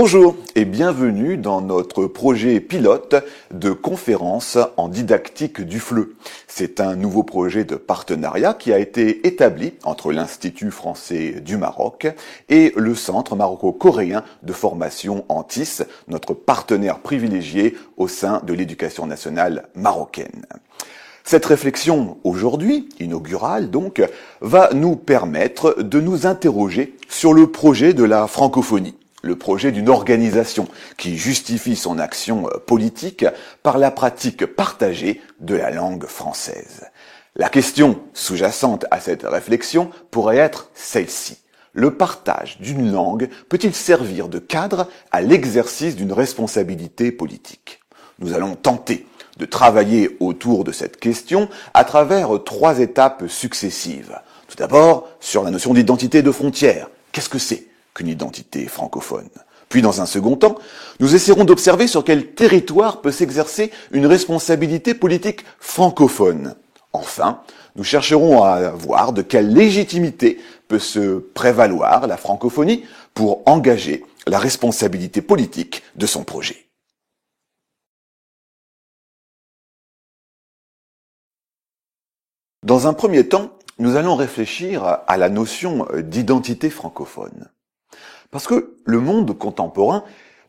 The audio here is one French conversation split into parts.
Bonjour et bienvenue dans notre projet pilote de conférence en didactique du FLE. C'est un nouveau projet de partenariat qui a été établi entre l'Institut français du Maroc et le Centre maroco-coréen de formation ANTIS, notre partenaire privilégié au sein de l'éducation nationale marocaine. Cette réflexion aujourd'hui, inaugurale donc, va nous permettre de nous interroger sur le projet de la francophonie. Le projet d'une organisation qui justifie son action politique par la pratique partagée de la langue française. La question sous-jacente à cette réflexion pourrait être celle-ci. Le partage d'une langue peut-il servir de cadre à l'exercice d'une responsabilité politique ? Nous allons tenter de travailler autour de cette question à travers 3 étapes successives. Tout d'abord, sur la notion d'identité de frontière. Qu'est-ce que c'est qu'une identité francophone? Puis, dans un second temps, nous essaierons d'observer sur quel territoire peut s'exercer une responsabilité politique francophone. Enfin, nous chercherons à voir de quelle légitimité peut se prévaloir la francophonie pour engager la responsabilité politique de son projet. Dans un premier temps, nous allons réfléchir à la notion d'identité francophone. Parce que le monde contemporain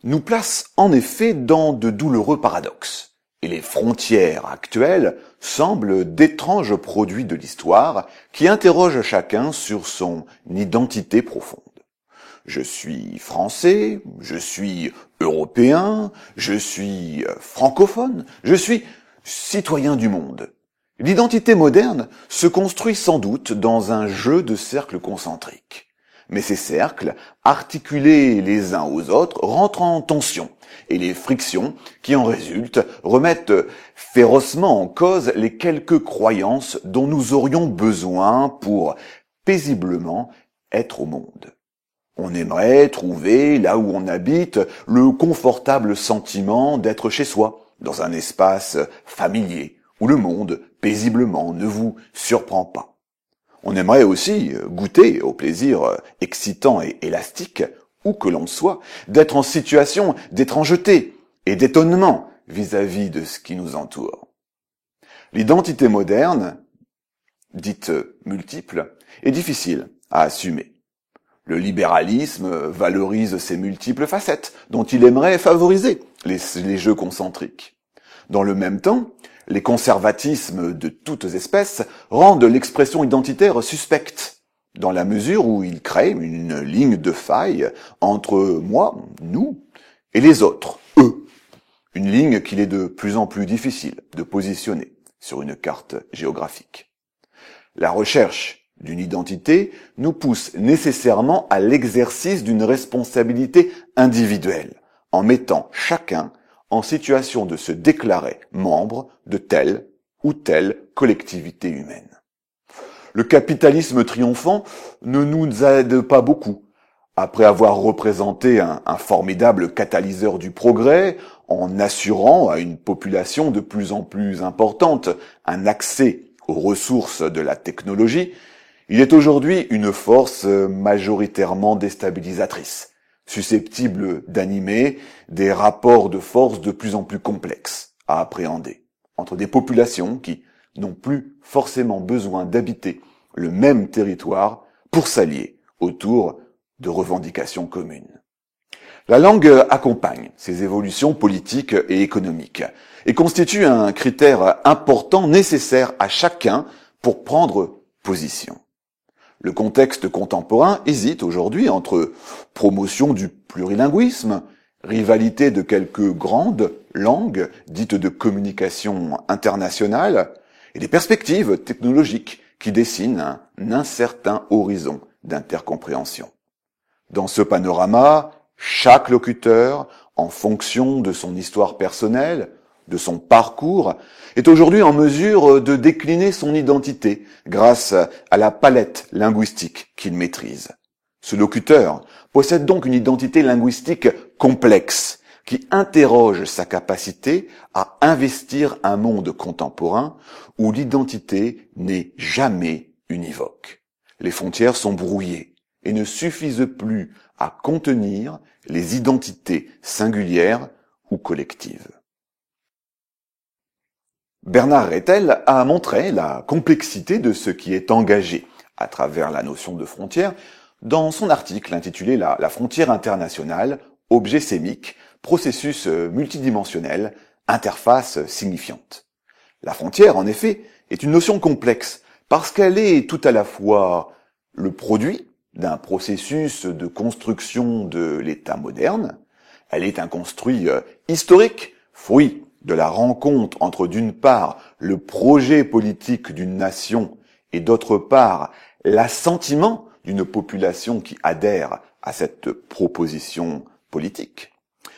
nous place en effet dans de douloureux paradoxes. Et les frontières actuelles semblent d'étranges produits de l'histoire qui interrogent chacun sur son identité profonde. Je suis français, je suis européen, je suis francophone, je suis citoyen du monde. L'identité moderne se construit sans doute dans un jeu de cercles concentriques. Mais ces cercles, articulés les uns aux autres, rentrent en tension, et les frictions qui en résultent remettent férocement en cause les quelques croyances dont nous aurions besoin pour paisiblement être au monde. On aimerait trouver, là où on habite, le confortable sentiment d'être chez soi, dans un espace familier, où le monde, paisiblement, ne vous surprend pas. On aimerait aussi goûter au plaisir excitant et élastique, où que l'on soit, d'être en situation d'étrangeté et d'étonnement vis-à-vis de ce qui nous entoure. L'identité moderne, dite multiple, est difficile à assumer. Le libéralisme valorise ses multiples facettes, dont il aimerait favoriser les jeux concentriques. Dans le même temps, les conservatismes de toutes espèces rendent l'expression identitaire suspecte, dans la mesure où ils créent une ligne de faille entre moi, nous, et les autres, eux. Une ligne qu'il est de plus en plus difficile de positionner sur une carte géographique. La recherche d'une identité nous pousse nécessairement à l'exercice d'une responsabilité individuelle, en mettant chacun en situation de se déclarer membre de telle ou telle collectivité humaine. Le capitalisme triomphant ne nous aide pas beaucoup. Après avoir représenté un formidable catalyseur du progrès, en assurant à une population de plus en plus importante un accès aux ressources de la technologie, il est aujourd'hui une force majoritairement déstabilisatrice, susceptible d'animer des rapports de force de plus en plus complexes à appréhender, entre des populations qui n'ont plus forcément besoin d'habiter le même territoire pour s'allier autour de revendications communes. La langue accompagne ces évolutions politiques et économiques et constitue un critère important nécessaire à chacun pour prendre position. Le contexte contemporain hésite aujourd'hui entre promotion du plurilinguisme, rivalité de quelques grandes langues dites de communication internationale et des perspectives technologiques qui dessinent un incertain horizon d'intercompréhension. Dans ce panorama, chaque locuteur, en fonction de son histoire personnelle, de son parcours, est aujourd'hui en mesure de décliner son identité grâce à la palette linguistique qu'il maîtrise. Ce locuteur possède donc une identité linguistique complexe qui interroge sa capacité à investir un monde contemporain où l'identité n'est jamais univoque. Les frontières sont brouillées, et ne suffisent plus à contenir les identités singulières ou collectives. Bernard Rethel a montré la complexité de ce qui est engagé à travers la notion de frontière dans son article intitulé La frontière internationale, objet sémique, processus multidimensionnel, interface signifiante. La frontière, en effet, est une notion complexe parce qu'elle est tout à la fois le produit d'un processus de construction de l'État moderne, elle est un construit historique, fruit de la rencontre entre d'une part le projet politique d'une nation et d'autre part l'assentiment d'une population qui adhère à cette proposition politique.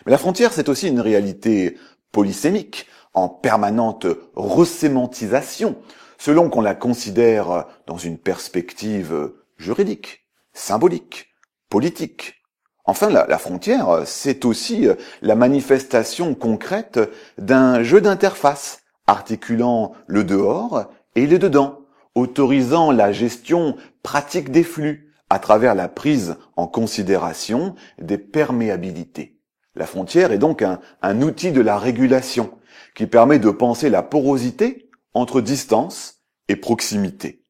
Mais la frontière, c'est aussi une réalité polysémique, en permanente resémantisation, selon qu'on la considère dans une perspective juridique, symbolique, politique. Enfin, la frontière, c'est aussi la manifestation concrète d'un jeu d'interface, articulant le dehors et le dedans, autorisant la gestion pratique des flux à travers la prise en considération des perméabilités. La frontière est donc un outil de la régulation qui permet de penser la porosité entre distance et proximité.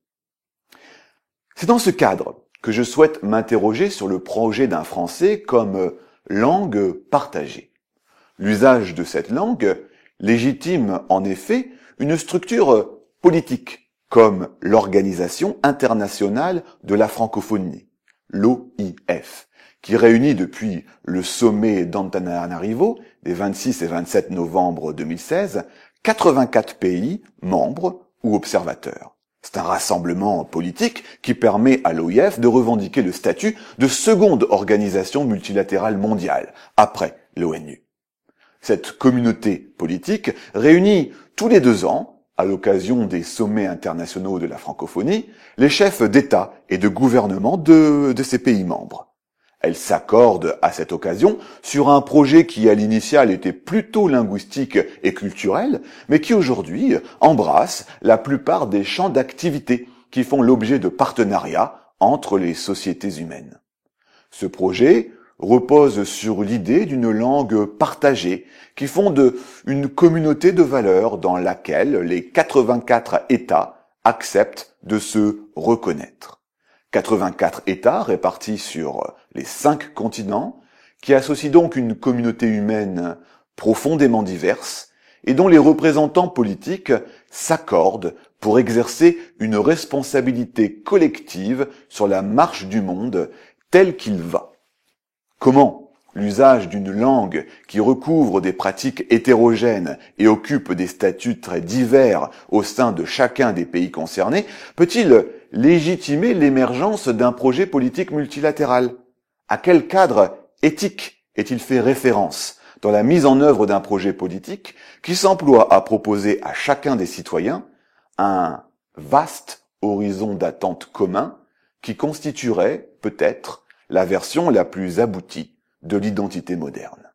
C'est dans ce cadre que je souhaite m'interroger sur le projet d'un français comme langue partagée. L'usage de cette langue légitime en effet une structure politique, comme l'Organisation internationale de la francophonie, l'OIF, qui réunit depuis le sommet d'Antananarivo des 26 et 27 novembre 2016 84 pays membres ou observateurs. C'est un rassemblement politique qui permet à l'OIF de revendiquer le statut de seconde organisation multilatérale mondiale, après l'ONU. Cette communauté politique réunit tous les 2 ans, à l'occasion des sommets internationaux de la francophonie, les chefs d'État et de gouvernement de ces pays membres. Elle s'accorde à cette occasion sur un projet qui à l'initiale était plutôt linguistique et culturel, mais qui aujourd'hui embrasse la plupart des champs d'activité qui font l'objet de partenariats entre les sociétés humaines. Ce projet repose sur l'idée d'une langue partagée qui fonde une communauté de valeurs dans laquelle les 84 États acceptent de se reconnaître. 84 États répartis sur les 5 continents, qui associent donc une communauté humaine profondément diverse et dont les représentants politiques s'accordent pour exercer une responsabilité collective sur la marche du monde tel qu'il va. Comment l'usage d'une langue qui recouvre des pratiques hétérogènes et occupe des statuts très divers au sein de chacun des pays concernés peut-il légitimer l'émergence d'un projet politique multilatéral? À quel cadre éthique est-il fait référence dans la mise en œuvre d'un projet politique qui s'emploie à proposer à chacun des citoyens un vaste horizon d'attentes communs qui constituerait peut-être la version la plus aboutie de l'identité moderne?